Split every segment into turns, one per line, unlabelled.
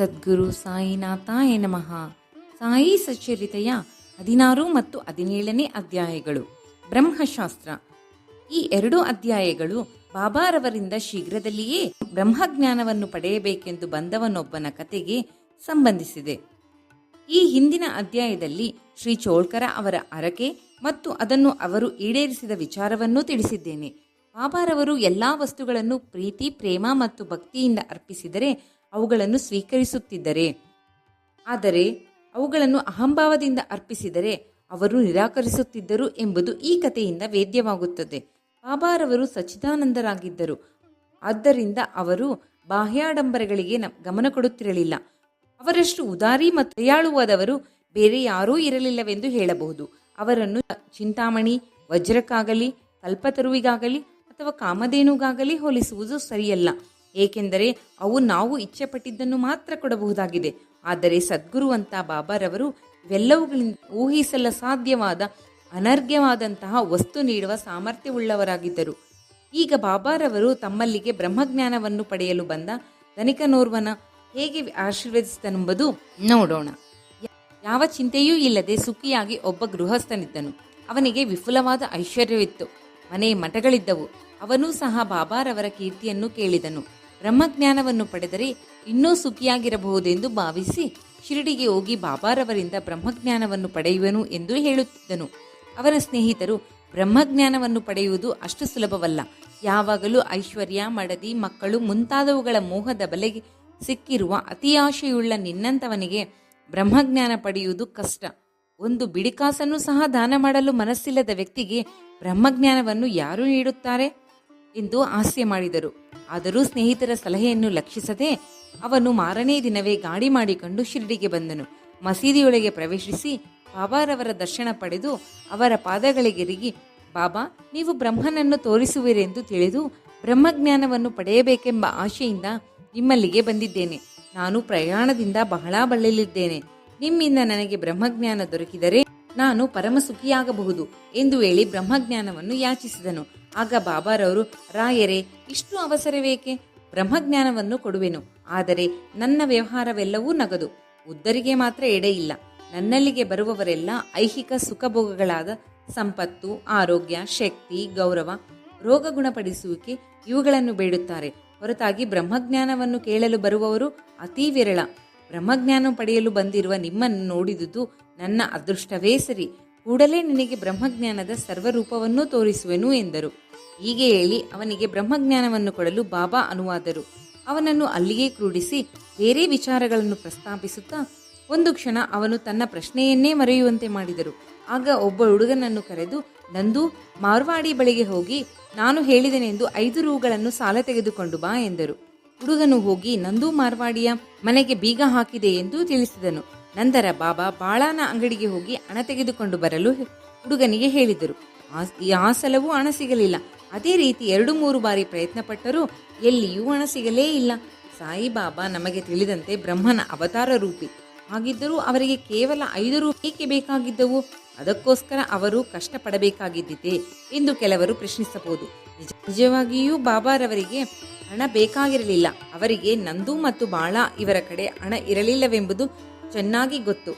ಸದ್ಗುರು ಸಾಯಿನಾಥಾಯ ನಮಃ. ಸಾಯಿ ಸಚ್ಚರಿತೆಯ 16 ಮತ್ತು 17ನೇ ಅಧ್ಯಾಯಗಳು. ಬ್ರಹ್ಮಶಾಸ್ತ್ರ. ಈ 2 ಅಧ್ಯಾಯಗಳು ಬಾಬಾರವರಿಂದ ಶೀಘ್ರದಲ್ಲಿಯೇ ಬ್ರಹ್ಮಜ್ಞಾನವನ್ನು ಪಡೆಯಬೇಕೆಂದು ಬಂದವನೊಬ್ಬನ ಕತೆಗೆ ಸಂಬಂಧಿಸಿದೆ. ಈ ಹಿಂದಿನ ಅಧ್ಯಾಯದಲ್ಲಿ ಶ್ರೀ ಚೋಳ್ಕರ ಅವರ ಹರಕೆ ಮತ್ತು ಅದನ್ನು ಅವರು ಈಡೇರಿಸಿದ ವಿಚಾರವನ್ನೂ ತಿಳಿಸಿದ್ದೇನೆ. ಬಾಬಾರವರು ಎಲ್ಲಾ ವಸ್ತುಗಳನ್ನು ಪ್ರೀತಿ, ಪ್ರೇಮ ಮತ್ತು ಭಕ್ತಿಯಿಂದ ಅರ್ಪಿಸಿದರೆ ಅವುಗಳನ್ನು ಸ್ವೀಕರಿಸುತ್ತಿದ್ದರೆ, ಆದರೆ ಅವುಗಳನ್ನು ಅಹಂಭಾವದಿಂದ ಅರ್ಪಿಸಿದರೆ ಅವರು ನಿರಾಕರಿಸುತ್ತಿದ್ದರು ಎಂಬುದು ಈ ಕಥೆಯಿಂದ ವೇದ್ಯವಾಗುತ್ತದೆ. ಬಾಬಾರವರು ಸಚ್ಚಿದಾನಂದರಾಗಿದ್ದರು. ಆದ್ದರಿಂದ ಅವರು ಬಾಹ್ಯಾಡಂಬರಗಳಿಗೆ ಗಮನ ಕೊಡುತ್ತಿರಲಿಲ್ಲ. ಅವರಷ್ಟು ಉದಾರಿ ಮತ್ತು ದಯಾಳುವಾದವರು ಬೇರೆ ಯಾರೂ ಇರಲಿಲ್ಲವೆಂದು ಹೇಳಬಹುದು. ಅವರನ್ನು ಚಿಂತಾಮಣಿ, ವಜ್ರಕ್ಕಾಗಲಿ, ಕಲ್ಪತರುವಿಗಾಗಲಿ ಅಥವಾ ಕಾಮಧೇನುಗಾಗಲಿ ಹೋಲಿಸುವುದು ಸರಿಯಲ್ಲ. ಏಕೆಂದರೆ ಅವು ನಾವು ಇಚ್ಛೆಪಟ್ಟಿದ್ದನ್ನು ಮಾತ್ರ ಕೊಡಬಹುದಾಗಿದೆ. ಆದರೆ ಸದ್ಗುರುವಂತ ಬಾಬಾರವರು ಇವೆಲ್ಲವುಗಳಿಂದ ಊಹಿಸಲ ಸಾಧ್ಯವಾದ ಅನರ್ಘ್ಯವಾದಂತಹ ವಸ್ತು ನೀಡುವ ಸಾಮರ್ಥ್ಯವುಳ್ಳವರಾಗಿದ್ದರು. ಈಗ ಬಾಬಾರವರು ತಮ್ಮಲ್ಲಿಗೆ ಬ್ರಹ್ಮಜ್ಞಾನವನ್ನು ಪಡೆಯಲು ಬಂದ ಧನಿಕನೋರ್ವನ ಹೇಗೆ ಆಶೀರ್ವದಿಸಿದನೆಂಬುದು ನೋಡೋಣ. ಯಾವ ಚಿಂತೆಯೂ ಇಲ್ಲದೆ ಸುಖಿಯಾಗಿ ಒಬ್ಬ ಗೃಹಸ್ಥನಿದ್ದನು. ಅವನಿಗೆ ವಿಪುಲವಾದ ಐಶ್ವರ್ಯವಿತ್ತು. ಮನೆ ಮಠಗಳಿದ್ದವು. ಅವನೂ ಸಹ ಬಾಬಾರವರ ಕೀರ್ತಿಯನ್ನು ಕೇಳಿದನು. ಬ್ರಹ್ಮಜ್ಞಾನವನ್ನು ಪಡೆದರೆ ಇನ್ನೂ ಸುಖಿಯಾಗಿರಬಹುದೆಂದು ಭಾವಿಸಿ ಶಿರಡಿಗೆ ಹೋಗಿ ಬಾಬಾರವರಿಂದ ಬ್ರಹ್ಮಜ್ಞಾನವನ್ನು ಪಡೆಯುವನು ಎಂದು ಹೇಳುತ್ತಿದ್ದನು. ಅವನ ಸ್ನೇಹಿತರು, ಬ್ರಹ್ಮಜ್ಞಾನವನ್ನು ಪಡೆಯುವುದು ಅಷ್ಟು ಸುಲಭವಲ್ಲ. ಯಾವಾಗಲೂ ಐಶ್ವರ್ಯ, ಮಡದಿ, ಮಕ್ಕಳು ಮುಂತಾದವುಗಳ ಮೋಹದ ಬಲೆಗೆ ಸಿಕ್ಕಿರುವ ಅತಿಯಾಶೆಯುಳ್ಳ ನಿನ್ನಂತವನಿಗೆ ಬ್ರಹ್ಮಜ್ಞಾನ ಪಡೆಯುವುದು ಕಷ್ಟ. ಒಂದು ಬಿಡಿಕಾಸನ್ನು ಸಹ ದಾನ ಮಾಡಲು ಮನಸ್ಸಿಲ್ಲದ ವ್ಯಕ್ತಿಗೆ ಬ್ರಹ್ಮಜ್ಞಾನವನ್ನು ಯಾರು ನೀಡುತ್ತಾರೆ ಎಂದು ಹಾಸ್ಯ ಮಾಡಿದರು. ಆದರೂ ಸ್ನೇಹಿತರ ಸಲಹೆಯನ್ನು ಲಕ್ಷಿಸದೆ ಅವನು ಮಾರನೇ ದಿನವೇ ಗಾಡಿ ಮಾಡಿಕೊಂಡು ಶಿರಡಿಗೆ ಬಂದನು. ಮಸೀದಿಯೊಳಗೆ ಪ್ರವೇಶಿಸಿ ಬಾಬಾರವರ ದರ್ಶನ ಪಡೆದು ಅವರ ಪಾದಗಳಿಗೆರಿಗಿ, ಬಾಬಾ, ನೀವು ಬ್ರಹ್ಮನನ್ನು ತೋರಿಸುವಿರೆಂದು ತಿಳಿದು ಬ್ರಹ್ಮಜ್ಞಾನವನ್ನು ಪಡೆಯಬೇಕೆಂಬ ಆಶೆಯಿಂದ ನಿಮ್ಮಲ್ಲಿಗೆ ಬಂದಿದ್ದೇನೆ. ನಾನು ಪ್ರಯಾಣದಿಂದ ಬಹಳ ಬಳಲಿದ್ದೇನೆ. ನಿಮ್ಮಿಂದ ನನಗೆ ಬ್ರಹ್ಮಜ್ಞಾನ ದೊರಕಿದರೆ ನಾನು ಪರಮ ಸುಖಿಯಾಗಬಹುದು ಎಂದು ಹೇಳಿ ಬ್ರಹ್ಮಜ್ಞಾನವನ್ನು ಯಾಚಿಸಿದನು. ಆಗ ಬಾಬಾರವರು, ರಾಯರೇ, ಇಷ್ಟು ಅವಸರವೇಕೆ? ಬ್ರಹ್ಮಜ್ಞಾನವನ್ನು ಕೊಡುವೆನು. ಆದರೆ ನನ್ನ ವ್ಯವಹಾರವೆಲ್ಲವೂ ನಗದು. ಉದ್ದರಿಗೆ ಮಾತ್ರ ಎಡೆಯಿಲ್ಲ. ನನ್ನಲ್ಲಿಗೆ ಬರುವವರೆಲ್ಲ ಐಹಿಕ ಸುಖಭೋಗಗಳಾದ ಸಂಪತ್ತು, ಆರೋಗ್ಯ, ಶಕ್ತಿ, ಗೌರವ, ರೋಗ ಗುಣಪಡಿಸುವಿಕೆ ಇವುಗಳನ್ನು ಬೇಡುತ್ತಾರೆ. ಹೊರತಾಗಿ ಬ್ರಹ್ಮಜ್ಞಾನವನ್ನು ಕೇಳಲು ಬರುವವರು ಅತೀ ವಿರಳ. ಬ್ರಹ್ಮಜ್ಞಾನ ಪಡೆಯಲು ಬಂದಿರುವ ನಿಮ್ಮನ್ನು ನೋಡಿದುದು ನನ್ನ ಅದೃಷ್ಟವೇ ಸರಿ. ಕೂಡಲೇ ನಿನಗೆ ಬ್ರಹ್ಮಜ್ಞಾನದ ಸರ್ವರೂಪವನ್ನೂ ತೋರಿಸುವೆನು ಎಂದರು. ಹೀಗೆ ಹೇಳಿ ಅವನಿಗೆ ಬ್ರಹ್ಮಜ್ಞಾನವನ್ನು ಕೊಡಲು ಬಾಬಾ ಅನುವಾದರು. ಅವನನ್ನು ಅಲ್ಲಿಯೇ ಕ್ರೂಡಿಸಿ ಬೇರೆ ವಿಚಾರಗಳನ್ನು ಪ್ರಸ್ತಾಪಿಸುತ್ತಾ ಒಂದು ಕ್ಷಣ ಅವನು ತನ್ನ ಪ್ರಶ್ನೆಯನ್ನೇ ಮರೆಯುವಂತೆ ಮಾಡಿದರು. ಆಗ ಒಬ್ಬ ಹುಡುಗನನ್ನು ಕರೆದು, ನಂದು, ಮಾರ್ವಾಡಿ ಬಳಿಗೆ ಹೋಗಿ ನಾನು ಹೇಳಿದೆನೆಂದು 5 ರೂಗಳನ್ನು ಸಾಲ ತೆಗೆದುಕೊಂಡು ಬಾ ಎಂದರು. ಹುಡುಗನು ಹೋಗಿ ನಂದು ಮಾರ್ವಾಡಿಯ ಮನೆಗೆ ಬೀಗ ಹಾಕಿದೆ ಎಂದು ತಿಳಿಸಿದನು. ನಂತರ ಬಾಬಾ ಬಾಳಾನ ಅಂಗಡಿಗೆ ಹೋಗಿ ಹಣ ತೆಗೆದುಕೊಂಡು ಬರಲು ಹುಡುಗನಿಗೆ ಹೇಳಿದರು. ಆ ಸಲವೂ ಹಣ ಸಿಗಲಿಲ್ಲ. ಅದೇ ರೀತಿ 2-3 ಬಾರಿ ಪ್ರಯತ್ನ ಪಟ್ಟರೂ ಎಲ್ಲಿಯೂ ಹಣ ಸಿಗಲೇ ಇಲ್ಲ. ಸಾಯಿಬಾಬಾ ನಮಗೆ ತಿಳಿದಂತೆ ಬ್ರಹ್ಮನ ಅವತಾರ ರೂಪಿ. ಹಾಗಿದ್ದರೂ ಅವರಿಗೆ ಕೇವಲ 5 ರೂಪಾಯಿ ಏಕೆ ಬೇಕಾಗಿದ್ದವು? ಅದಕ್ಕೋಸ್ಕರ ಅವರು ಕಷ್ಟಪಡಬೇಕಾಗಿದ್ದಿತೆ ಎಂದು ಕೆಲವರು ಪ್ರಶ್ನಿಸಬಹುದು. ನಿಜವಾಗಿಯೂ ಬಾಬಾರವರಿಗೆ ಹಣ ಬೇಕಾಗಿರಲಿಲ್ಲ. ಅವರಿಗೆ ನಂದು ಮತ್ತು ಬಾಳ ಇವರ ಕಡೆ ಹಣ ಇರಲಿಲ್ಲವೆಂಬುದು ಚೆನ್ನಾಗಿ ಗೊತ್ತು.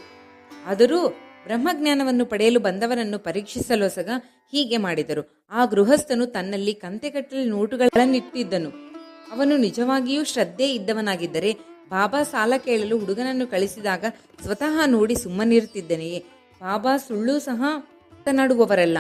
ಆದರೂ ಬ್ರಹ್ಮಜ್ಞಾನವನ್ನು ಪಡೆಯಲು ಬಂದವರನ್ನು ಪರೀಕ್ಷಿಸಲೊಸಗ ಹೀಗೆ ಮಾಡಿದರು. ಆ ಗೃಹಸ್ಥನು ತನ್ನಲ್ಲಿ ಕಂತೆಗಟ್ಟಲೆ ನೋಟುಗಳನ್ನಿಟ್ಟಿದ್ದನು. ಅವನು ನಿಜವಾಗಿಯೂ ಶ್ರದ್ಧೆ ಇದ್ದವನಾಗಿದ್ದರೆ ಬಾಬಾ ಸಾಲ ಕೇಳಲು ಹುಡುಗನನ್ನು ಕಳಿಸಿದಾಗ ಸ್ವತಃ ನೋಡಿ ಸುಮ್ಮನಿರುತ್ತಿದ್ದನೆಯೇ? ಬಾಬಾ ಸುಳ್ಳು ಸಹ ಮಾತನಾಡುವವರಲ್ಲ.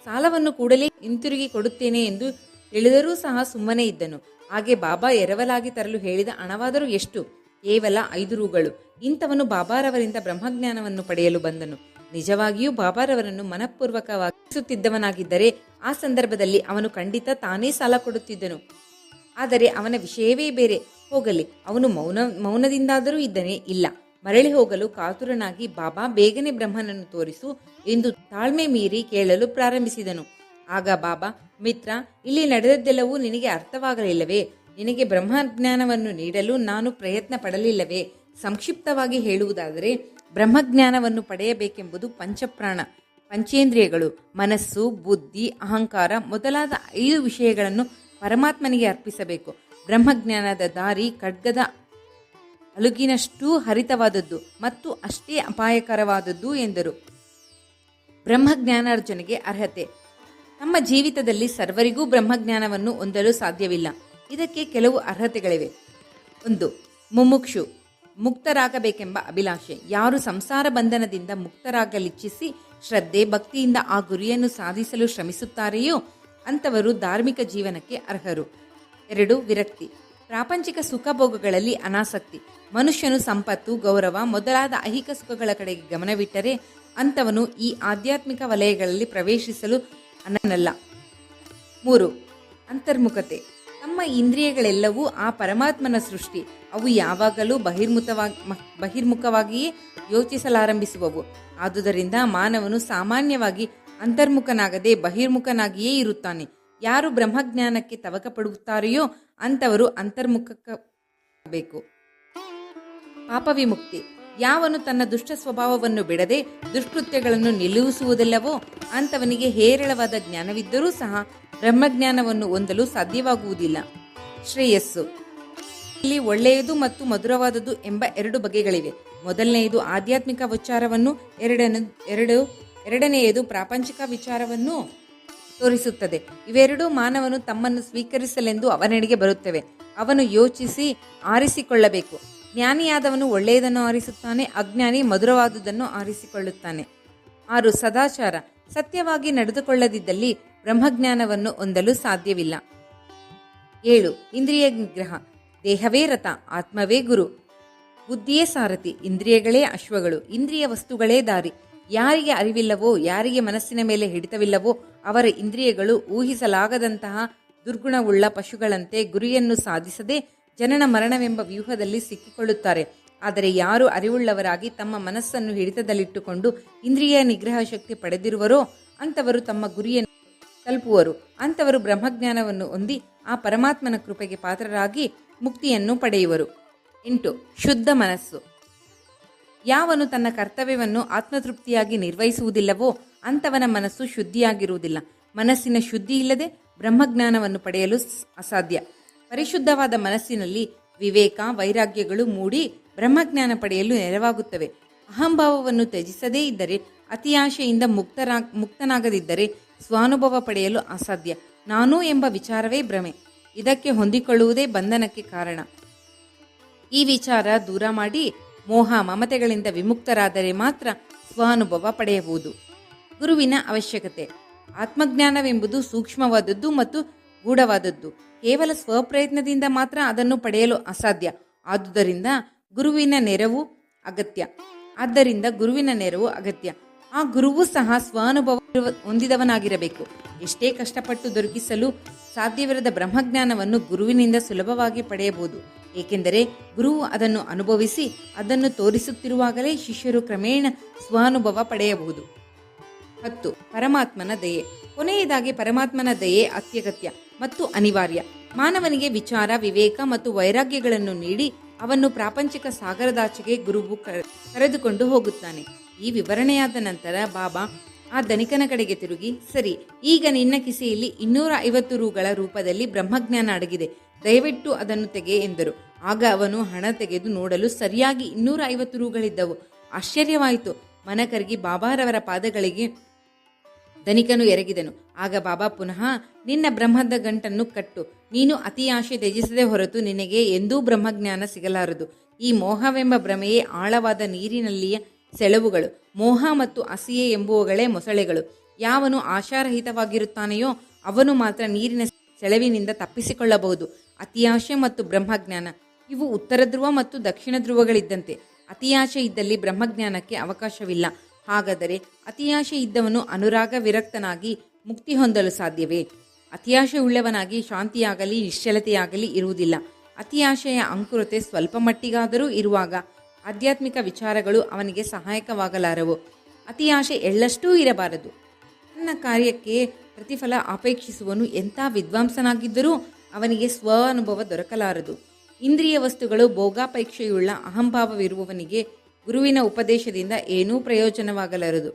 ಸಾಲವನ್ನು ಕೂಡಲೇ ಹಿಂತಿರುಗಿ ಕೊಡುತ್ತೇನೆ ಎಂದು ಹೇಳಿದರೂ ಸಹ ಸುಮ್ಮನೆ ಇದ್ದನು. ಹಾಗೆ ಬಾಬಾ ಎರವಲಾಗಿ ತರಲು ಹೇಳಿದ ಹಣವಾದರೂ ಎಷ್ಟು? ಕೇವಲ 5 ರೂಗಳು. ಇಂಥವನು ಬಾಬಾರವರಿಂದ ಬ್ರಹ್ಮಜ್ಞಾನವನ್ನು ಪಡೆಯಲು ಬಂದನು. ನಿಜವಾಗಿಯೂ ಬಾಬಾರವರನ್ನು ಮನಪೂರ್ವಕವಾಗಿಸುತ್ತಿದ್ದವನಾಗಿದ್ದರೆ ಆ ಸಂದರ್ಭದಲ್ಲಿ ಅವನು ಖಂಡಿತ ತಾನೇ ಸಾಲ ಕೊಡುತ್ತಿದ್ದನು. ಆದರೆ ಅವನ ವಿಷಯವೇ ಬೇರೆ. ಹೋಗಲಿ, ಅವನು ಮೌನದಿಂದಾದರೂ ಇದ್ದನೇ? ಇಲ್ಲ. ಮರಳಿ ಹೋಗಲು ಕಾತುರನಾಗಿ, ಬಾಬಾ, ಬೇಗನೆ ಬ್ರಹ್ಮನನ್ನು ತೋರಿಸು ಎಂದು ತಾಳ್ಮೆ ಮೀರಿ ಕೇಳಲು ಪ್ರಾರಂಭಿಸಿದನು. ಆಗ ಬಾಬಾ, ಮಿತ್ರ, ಇಲ್ಲಿ ನಡೆದದ್ದೆಲ್ಲವೂ ನಿನಗೆ ಅರ್ಥವಾಗಲಿಲ್ಲವೇ? ನಿನಗೆ ಬ್ರಹ್ಮಜ್ಞಾನವನ್ನು ನೀಡಲು ನಾನು ಪ್ರಯತ್ನ ಪಡಲಿಲ್ಲವೇ? ಸಂಕ್ಷಿಪ್ತವಾಗಿ ಹೇಳುವುದಾದರೆ, ಬ್ರಹ್ಮಜ್ಞಾನವನ್ನು ಪಡೆಯಬೇಕೆಂಬುದು ಪಂಚಪ್ರಾಣ, ಪಂಚೇಂದ್ರಿಯಗಳು, ಮನಸ್ಸು, ಬುದ್ಧಿ, ಅಹಂಕಾರ ಮೊದಲಾದ 5 ವಿಷಯಗಳನ್ನು ಪರಮಾತ್ಮನಿಗೆ ಅರ್ಪಿಸಬೇಕು. ಬ್ರಹ್ಮಜ್ಞಾನದ ದಾರಿ ಖಡ್ಗದ ಅಲುಗಿನಷ್ಟೂ ಹರಿತವಾದದ್ದು ಮತ್ತು ಅಷ್ಟೇ ಅಪಾಯಕರವಾದದ್ದು ಎಂದರು. ಬ್ರಹ್ಮಜ್ಞಾನಾರ್ಜನೆಗೆ ಅರ್ಹತೆ. ನಮ್ಮ ಜೀವಿತದಲ್ಲಿ ಸರ್ವರಿಗೂ ಬ್ರಹ್ಮಜ್ಞಾನವನ್ನು ಹೊಂದಲು ಸಾಧ್ಯವಿಲ್ಲ. ಇದಕ್ಕೆ ಕೆಲವು ಅರ್ಹತೆಗಳಿವೆ. 1. ಮುಮುಕ್ಷು, ಮುಕ್ತರಾಗಬೇಕೆಂಬ ಅಭಿಲಾಷೆ. ಯಾರು ಸಂಸಾರ ಬಂಧನದಿಂದ ಮುಕ್ತರಾಗಲಿಚ್ಛಿಸಿ ಶ್ರದ್ಧೆ ಭಕ್ತಿಯಿಂದ ಆ ಗುರಿಯನ್ನು ಸಾಧಿಸಲು ಶ್ರಮಿಸುತ್ತಾರೆಯೋ ಅಂಥವರು ಧಾರ್ಮಿಕ ಜೀವನಕ್ಕೆ ಅರ್ಹರು. 2. ವಿರಕ್ತಿ, ಪ್ರಾಪಂಚಿಕ ಸುಖಭೋಗಗಳಲ್ಲಿ ಅನಾಸಕ್ತಿ. ಮನುಷ್ಯನು ಸಂಪತ್ತು, ಗೌರವ ಮೊದಲಾದ ಐಹಿಕ ಸುಖಗಳ ಕಡೆಗೆ ಗಮನವಿಟ್ಟರೆ ಅಂಥವನು ಈ ಆಧ್ಯಾತ್ಮಿಕ ವಲಯಗಳಲ್ಲಿ ಪ್ರವೇಶಿಸಲು ಅನಲ್ಲ. 3. ಅಂತರ್ಮುಖತೆ, ನಮ್ಮ ಇಂದ್ರಿಯಗಳೆಲ್ಲವೂ ಆ ಪರಮಾತ್ಮನ ಸೃಷ್ಟಿ. ಅವು ಯಾವಾಗಲೂ ಬಹಿರ್ಮುಖವಾಗಿಯೇ ಯೋಚಿಸಲಾರಂಭಿಸುವವು. ಆದುದರಿಂದ ಮಾನವನು ಸಾಮಾನ್ಯವಾಗಿ ಅಂತರ್ಮುಖನಾಗದೆ ಬಹಿರ್ಮುಖನಾಗಿಯೇ ಇರುತ್ತಾನೆ. ಯಾರು ಬ್ರಹ್ಮಜ್ಞಾನಕ್ಕೆ ತವಕ ಪಡುತ್ತಾರೆಯೋ ಅಂಥವರು ಅಂತರ್ಮುಖಬೇಕು. ಪಾಪ ವಿಮುಕ್ತಿ, ಯಾವನು ತನ್ನ ದುಷ್ಟ ಸ್ವಭಾವವನ್ನು ಬಿಡದೆ ದುಷ್ಕೃತ್ಯಗಳನ್ನು ನಿಲ್ಲಿಸುವುದಿಲ್ಲವೋ ಅಂಥವನಿಗೆ ಹೇರಳವಾದ ಜ್ಞಾನವಿದ್ದರೂ ಸಹ ಬ್ರಹ್ಮಜ್ಞಾನವನ್ನು ಹೊಂದಲು ಸಾಧ್ಯವಾಗುವುದಿಲ್ಲ. ಶ್ರೇಯಸ್ಸು, ಇಲ್ಲಿ ಒಳ್ಳೆಯದು ಮತ್ತು ಮಧುರವಾದದ್ದು ಎಂಬ 2 ಬಗೆಗಳಿವೆ. ಮೊದಲನೆಯದು ಆಧ್ಯಾತ್ಮಿಕ ವಿಚಾರವನ್ನು, ಎರಡನೆಯದು ಪ್ರಾಪಂಚಿಕ ವಿಚಾರವನ್ನು ತೋರಿಸುತ್ತದೆ. ಇವೆರಡೂ ಮಾನವನು ತಮ್ಮನ್ನು ಸ್ವೀಕರಿಸಲೆಂದು ಅವನೆಡೆಗೆ ಬರುತ್ತವೆ. ಅವನು ಯೋಚಿಸಿ ಆರಿಸಿಕೊಳ್ಳಬೇಕು. ಜ್ಞಾನಿಯಾದವನು ಒಳ್ಳೆಯದನ್ನು ಆರಿಸುತ್ತಾನೆ, ಅಜ್ಞಾನಿ ಮಧುರವಾದುದನ್ನು ಆರಿಸಿಕೊಳ್ಳುತ್ತಾನೆ. 6. ಸದಾಚಾರ, ಸತ್ಯವಾಗಿ ನಡೆದುಕೊಳ್ಳದಿದ್ದಲ್ಲಿ ಬ್ರಹ್ಮಜ್ಞಾನವನ್ನು ಹೊಂದಲು ಸಾಧ್ಯವಿಲ್ಲ. 7. ಇಂದ್ರಿಯ ನಿಗ್ರಹ, ದೇಹವೇ ರಥ, ಆತ್ಮವೇ ಗುರು, ಬುದ್ಧಿಯೇ ಸಾರಥಿ, ಇಂದ್ರಿಯಗಳೇ ಅಶ್ವಗಳು, ಇಂದ್ರಿಯ ವಸ್ತುಗಳೇ ದಾರಿ. ಯಾರಿಗೆ ಅರಿವಿಲ್ಲವೋ, ಯಾರಿಗೆ ಮನಸ್ಸಿನ ಮೇಲೆ ಹಿಡಿತವಿಲ್ಲವೋ ಅವರ ಇಂದ್ರಿಯಗಳು ಊಹಿಸಲಾಗದಂತಹ ದುರ್ಗುಣವುಳ್ಳ ಪಶುಗಳಂತೆ ಗುರಿಯನ್ನು ಸಾಧಿಸದೆ ಜನನ ಮರಣವೆಂಬ ವ್ಯೂಹದಲ್ಲಿ ಸಿಕ್ಕಿಕೊಳ್ಳುತ್ತಾರೆ. ಆದರೆ ಯಾರು ಅರಿವುಳ್ಳವರಾಗಿ ತಮ್ಮ ಮನಸ್ಸನ್ನು ಹಿಡಿತದಲ್ಲಿಟ್ಟುಕೊಂಡು ಇಂದ್ರಿಯ ನಿಗ್ರಹ ಶಕ್ತಿ ಪಡೆದಿರುವರೋ ಅಂಥವರು ತಮ್ಮ ಗುರಿಯನ್ನು ತಲುಪುವರು. ಅಂಥವರು ಬ್ರಹ್ಮಜ್ಞಾನವನ್ನು ಹೊಂದಿ ಆ ಪರಮಾತ್ಮನ ಕೃಪೆಗೆ ಪಾತ್ರರಾಗಿ ಮುಕ್ತಿಯನ್ನು ಪಡೆಯುವರು. 8. ಶುದ್ಧ ಮನಸ್ಸು, ಯಾವನು ತನ್ನ ಕರ್ತವ್ಯವನ್ನು ಆತ್ಮತೃಪ್ತಿಯಾಗಿ ನಿರ್ವಹಿಸುವುದಿಲ್ಲವೋ ಅಂಥವನ ಮನಸ್ಸು ಶುದ್ಧಿಯಾಗಿರುವುದಿಲ್ಲ. ಮನಸ್ಸಿನ ಶುದ್ಧಿ ಇಲ್ಲದೆ ಬ್ರಹ್ಮಜ್ಞಾನವನ್ನು ಪಡೆಯಲು ಅಸಾಧ್ಯ. ಪರಿಶುದ್ಧವಾದ ಮನಸ್ಸಿನಲ್ಲಿ ವಿವೇಕ ವೈರಾಗ್ಯಗಳು ಮೂಡಿ ಬ್ರಹ್ಮಜ್ಞಾನ ಪಡೆಯಲು ನೆರವಾಗುತ್ತವೆ. ಅಹಂಭಾವವನ್ನು ತ್ಯಜಿಸದೇ ಇದ್ದರೆ, ಅತಿಯಾಶೆಯಿಂದ ಮುಕ್ತನಾಗದಿದ್ದರೆ ಸ್ವಾನುಭವ ಪಡೆಯಲು ಅಸಾಧ್ಯ. ನಾನು ಎಂಬ ವಿಚಾರವೇ ಭ್ರಮೆ. ಇದಕ್ಕೆ ಹೊಂದಿಕೊಳ್ಳುವುದೇ ಬಂಧನಕ್ಕೆ ಕಾರಣ. ಈ ವಿಚಾರ ದೂರ ಮಾಡಿ ಮೋಹ ಮಮತೆಗಳಿಂದ ವಿಮುಕ್ತರಾದರೆ ಮಾತ್ರ ಸ್ವಾನುಭವ ಪಡೆಯಬಹುದು. ಗುರುವಿನ ಅವಶ್ಯಕತೆ, ಆತ್ಮಜ್ಞಾನವೆಂಬುದು ಸೂಕ್ಷ್ಮವಾದದ್ದು ಮತ್ತು ಗೂಢವಾದದ್ದು. ಕೇವಲ ಸ್ವಪ್ರಯತ್ನದಿಂದ ಮಾತ್ರ ಅದನ್ನು ಪಡೆಯಲು ಅಸಾಧ್ಯ. ಆದುದರಿಂದ ಗುರುವಿನ ನೆರವು ಅಗತ್ಯ. ಆ ಗುರುವು ಸಹ ಸ್ವಾನುಭವ ಹೊಂದಿದವನಾಗಿರಬೇಕು. ಎಷ್ಟೇ ಕಷ್ಟಪಟ್ಟು ದೊರಕಿಸಲು ಸಾಧ್ಯವಿರದ ಬ್ರಹ್ಮಜ್ಞಾನವನ್ನು ಗುರುವಿನಿಂದ ಸುಲಭವಾಗಿ ಪಡೆಯಬಹುದು. ಏಕೆಂದರೆ ಗುರುವು ಅದನ್ನು ಅನುಭವಿಸಿ ಅದನ್ನು ತೋರಿಸುತ್ತಿರುವಾಗಲೇ ಶಿಷ್ಯರು ಕ್ರಮೇಣ ಸ್ವಾನುಭವ ಪಡೆಯಬಹುದು. 10. ಪರಮಾತ್ಮನ ದಯೆ. ಕೊನೆಯದಾಗಿ ಪರಮಾತ್ಮನ ದಯೆ ಅತ್ಯಗತ್ಯ ಮತ್ತು ಅನಿವಾರ್ಯ. ಮಾನವನಿಗೆ ವಿಚಾರ ವಿವೇಕ ಮತ್ತು ವೈರಾಗ್ಯಗಳನ್ನು ನೀಡಿ ಅವನ್ನು ಪ್ರಾಪಂಚಿಕ ಸಾಗರದಾಚೆಗೆ ಗುರುವು ಕರೆದುಕೊಂಡು ಹೋಗುತ್ತಾನೆ. ಈ ವಿವರಣೆಯಾದ ನಂತರ ಬಾಬಾ ಆ ಧನಿಕನ ಕಡೆಗೆ ತಿರುಗಿ, ಸರಿ, ಈಗ ನಿನ್ನ ಕಿಸೆಯಲ್ಲಿ 250 ರೂಗಳ ರೂಪದಲ್ಲಿ ಬ್ರಹ್ಮಜ್ಞಾನ ಅಡಗಿದೆ, ದಯವಿಟ್ಟು ಅದನ್ನು ತೆಗೆ ಎಂದರು. ಆಗ ಅವನು ಹಣ ತೆಗೆದು ನೋಡಲು ಸರಿಯಾಗಿ 250 ರೂಗಳಿದ್ದವು. ಆಶ್ಚರ್ಯವಾಯಿತು. ಮನಕರಗಿ ಬಾಬಾರವರ ಪಾದಗಳಿಗೆ ಧನಿಕನು ಎರಗಿದನು. ಆಗ ಬಾಬಾ ಪುನಃ, ನಿನ್ನ ಬ್ರಹ್ಮದ ಗಂಟನ್ನು ಕಟ್ಟು. ನೀನು ಅತಿ ಆಶೆ ತ್ಯಜಿಸದೆ ಹೊರತು ನಿನಗೆ ಎಂದೂ ಬ್ರಹ್ಮಜ್ಞಾನ ಸಿಗಲಾರದು. ಈ ಮೋಹವೆಂಬ ಭ್ರಮೆಯೇ ಆಳವಾದ ನೀರಿನಲ್ಲಿಯ ಸೆಳವುಗಳು. ಮೋಹ ಮತ್ತು ಅಸೂಯೆ ಎಂಬುವುಗಳೇ ಮೊಸಳೆಗಳು. ಯಾವನು ಆಶಾರಹಿತವಾಗಿರುತ್ತಾನೆಯೋ ಅವನು ಮಾತ್ರ ನೀರಿನ ಸೆಳವಿನಿಂದ ತಪ್ಪಿಸಿಕೊಳ್ಳಬಹುದು. ಅತಿಯಾಶೆ ಮತ್ತು ಬ್ರಹ್ಮಜ್ಞಾನ ಇವು ಉತ್ತರ ಧ್ರುವ ಮತ್ತು ದಕ್ಷಿಣ ಧ್ರುವಗಳಿದ್ದಂತೆ. ಅತಿಯಾಶೆ ಇದ್ದಲ್ಲಿ ಬ್ರಹ್ಮಜ್ಞಾನಕ್ಕೆ ಅವಕಾಶವಿಲ್ಲ. ಹಾಗಾದರೆ ಅತಿಯಾಶೆ ಇದ್ದವನು ಅನುರಾಗ ವಿರಕ್ತನಾಗಿ ಮುಕ್ತಿ ಹೊಂದಲು ಸಾಧ್ಯವೇ? ಅತಿಯಾಶೆ ಉಳ್ಳವನಾಗಿ ಶಾಂತಿಯಾಗಲಿ ನಿಶ್ಚಲತೆಯಾಗಲಿ ಇರುವುದಿಲ್ಲ. ಅತಿಯಾಶೆಯ ಅಂಕುರತೆ ಸ್ವಲ್ಪ ಮಟ್ಟಿಗಾದರೂ ಇರುವಾಗ ಆಧ್ಯಾತ್ಮಿಕ ವಿಚಾರಗಳು ಅವನಿಗೆ ಸಹಾಯಕವಾಗಲಾರವು. ಅತಿಯಾಶೆ ಎಳ್ಳಷ್ಟೂ ಇರಬಾರದು. ತನ್ನ ಕಾರ್ಯಕ್ಕೆ ಪ್ರತಿಫಲ ಅಪೇಕ್ಷಿಸುವನು ಎಂಥ ವಿದ್ವಾಂಸನಾಗಿದ್ದರೂ ಅವನಿಗೆ ಸ್ವ ಅನುಭವ ದೊರಕಲಾರದು. ಇಂದ್ರಿಯ ವಸ್ತುಗಳು ಭೋಗಾಪೇಕ್ಷೆಯುಳ್ಳ ಅಹಂಭಾವವಿರುವವನಿಗೆ ಗುರುವಿನ ಉಪದೇಶದಿಂದ ಏನೂ ಪ್ರಯೋಜನವಾಗಲಾರದು.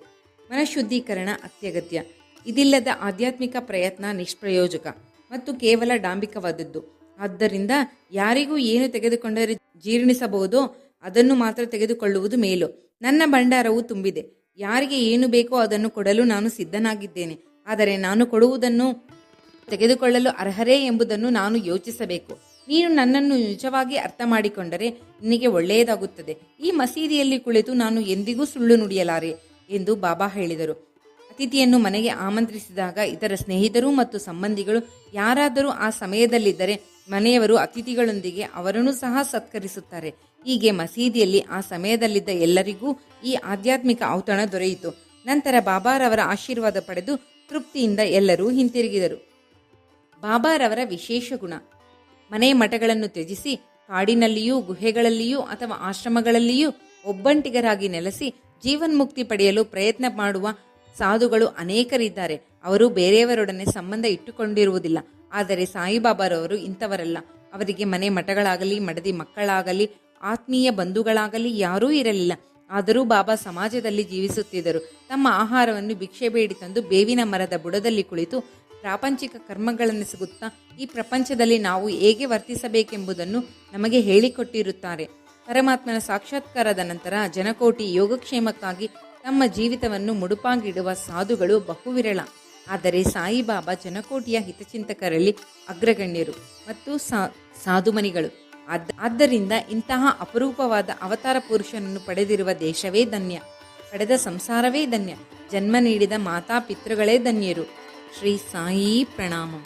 ಮನಃಶುದ್ಧೀಕರಣ ಅತ್ಯಗತ್ಯ. ಇದಿಲ್ಲದ ಆಧ್ಯಾತ್ಮಿಕ ಪ್ರಯತ್ನ ನಿಷ್ಪ್ರಯೋಜಕ ಮತ್ತು ಕೇವಲ ಡಾಂಬಿಕವಾದದ್ದು. ಆದ್ದರಿಂದ ಯಾರಿಗೂ ಏನು ತೆಗೆದುಕೊಂಡರೆ ಜೀರ್ಣಿಸಬಹುದೋ ಅದನ್ನು ಮಾತ್ರ ತೆಗೆದುಕೊಳ್ಳುವುದು ಮೇಲು. ನನ್ನ ಭಂಡಾರವು ತುಂಬಿದೆ. ಯಾರಿಗೆ ಏನು ಬೇಕೋ ಅದನ್ನು ಕೊಡಲು ನಾನು ಸಿದ್ಧನಾಗಿದ್ದೇನೆ. ಆದರೆ ನಾನು ಕೊಡುವುದನ್ನು ತೆಗೆದುಕೊಳ್ಳಲು ಅರ್ಹರೇ ಎಂಬುದನ್ನು ನಾನು ಯೋಚಿಸಬೇಕು. ನೀನು ನನ್ನನ್ನು ನಿಜವಾಗಿ ಅರ್ಥ ಮಾಡಿಕೊಂಡರೆ ನಿನಗೆ ಒಳ್ಳೆಯದಾಗುತ್ತದೆ. ಈ ಮಸೀದಿಯಲ್ಲಿ ಕುಳಿತು ನಾನು ಎಂದಿಗೂ ಸುಳ್ಳು ನುಡಿಯಲಾರೆ ಎಂದು ಬಾಬಾ ಹೇಳಿದರು. ಅತಿಥಿಯನ್ನು ಮನೆಗೆ ಆಮಂತ್ರಿಸಿದಾಗ ಇತರ ಸ್ನೇಹಿತರು ಮತ್ತು ಸಂಬಂಧಿಗಳು ಯಾರಾದರೂ ಆ ಸಮಯದಲ್ಲಿದ್ದರೆ ಮನೆಯವರು ಅತಿಥಿಗಳೊಂದಿಗೆ ಅವರನ್ನು ಸಹ ಸತ್ಕರಿಸುತ್ತಾರೆ. ಹೀಗೆ ಮಸೀದಿಯಲ್ಲಿ ಆ ಸಮಯದಲ್ಲಿದ್ದ ಎಲ್ಲರಿಗೂ ಈ ಆಧ್ಯಾತ್ಮಿಕ ಔತಣ ದೊರೆಯಿತು. ನಂತರ ಬಾಬಾರವರ ಆಶೀರ್ವಾದ ಪಡೆದು ತೃಪ್ತಿಯಿಂದ ಎಲ್ಲರೂ ಹಿಂತಿರುಗಿದರು. ಬಾಬಾರವರ ವಿಶೇಷ ಗುಣ: ಮನೆ ಮಠಗಳನ್ನು ತ್ಯಜಿಸಿ ಕಾಡಿನಲ್ಲಿಯೂ ಗುಹೆಗಳಲ್ಲಿಯೂ ಅಥವಾ ಆಶ್ರಮಗಳಲ್ಲಿಯೂ ಒಬ್ಬಂಟಿಗರಾಗಿ ನೆಲೆಸಿ ಜೀವನ್ಮುಕ್ತಿ ಪಡೆಯಲು ಪ್ರಯತ್ನ ಮಾಡುವ ಸಾಧುಗಳು ಅನೇಕರಿದ್ದಾರೆ. ಅವರು ಬೇರೆಯವರೊಡನೆ ಸಂಬಂಧ ಇಟ್ಟುಕೊಂಡಿರುವುದಿಲ್ಲ. ಆದರೆ ಸಾಯಿಬಾಬಾರವರು ಇಂಥವರಲ್ಲ. ಅವರಿಗೆ ಮನೆ ಮಠಗಳಾಗಲಿ, ಮಡದಿ ಮಕ್ಕಳಾಗಲಿ, ಆತ್ಮೀಯ ಬಂಧುಗಳಾಗಲಿ ಯಾರೂ ಇರಲಿಲ್ಲ. ಆದರೂ ಬಾಬಾ ಸಮಾಜದಲ್ಲಿ ಜೀವಿಸುತ್ತಿದ್ದರು. ತಮ್ಮ ಆಹಾರವನ್ನು ಭಿಕ್ಷೆ ಬೇಡಿ ತಂದು ಬೇವಿನ ಮರದ ಬುಡದಲ್ಲಿ ಕುಳಿತು ಪ್ರಾಪಂಚಿಕ ಕರ್ಮಗಳನ್ನೆಸಗುತ್ತಾ ಈ ಪ್ರಪಂಚದಲ್ಲಿ ನಾವು ಹೇಗೆ ವರ್ತಿಸಬೇಕೆಂಬುದನ್ನು ನಮಗೆ ಹೇಳಿಕೊಟ್ಟಿರುತ್ತಾರೆ. ಪರಮಾತ್ಮನ ಸಾಕ್ಷಾತ್ಕಾರದ ನಂತರ ಜನಕೋಟಿ ಯೋಗಕ್ಷೇಮಕ್ಕಾಗಿ ತಮ್ಮ ಜೀವಿತವನ್ನು ಮುಡುಪಾಗಿಡುವ ಸಾಧುಗಳು ಬಹುವಿರಳ. ಆದರೆ ಸಾಯಿಬಾಬಾ ಜನಕೋಟಿಯ ಹಿತಚಿಂತಕರಲ್ಲಿ ಅಗ್ರಗಣ್ಯರು ಮತ್ತು ಸಾಧುಮನಿಗಳು. ಆದ್ದರಿಂದ ಇಂತಹ ಅಪರೂಪವಾದ ಅವತಾರ ಪುರುಷನನ್ನು ಪಡೆದಿರುವ ದೇಶವೇ ಧನ್ಯ, ಪಡೆದ ಸಂಸಾರವೇ ಧನ್ಯ, ಜನ್ಮ ನೀಡಿದ ಮಾತಾ ಪಿತೃಗಳೇ ಧನ್ಯರು. ಶ್ರೀ ಸಾಯಿ ಪ್ರಣಾಮಂ.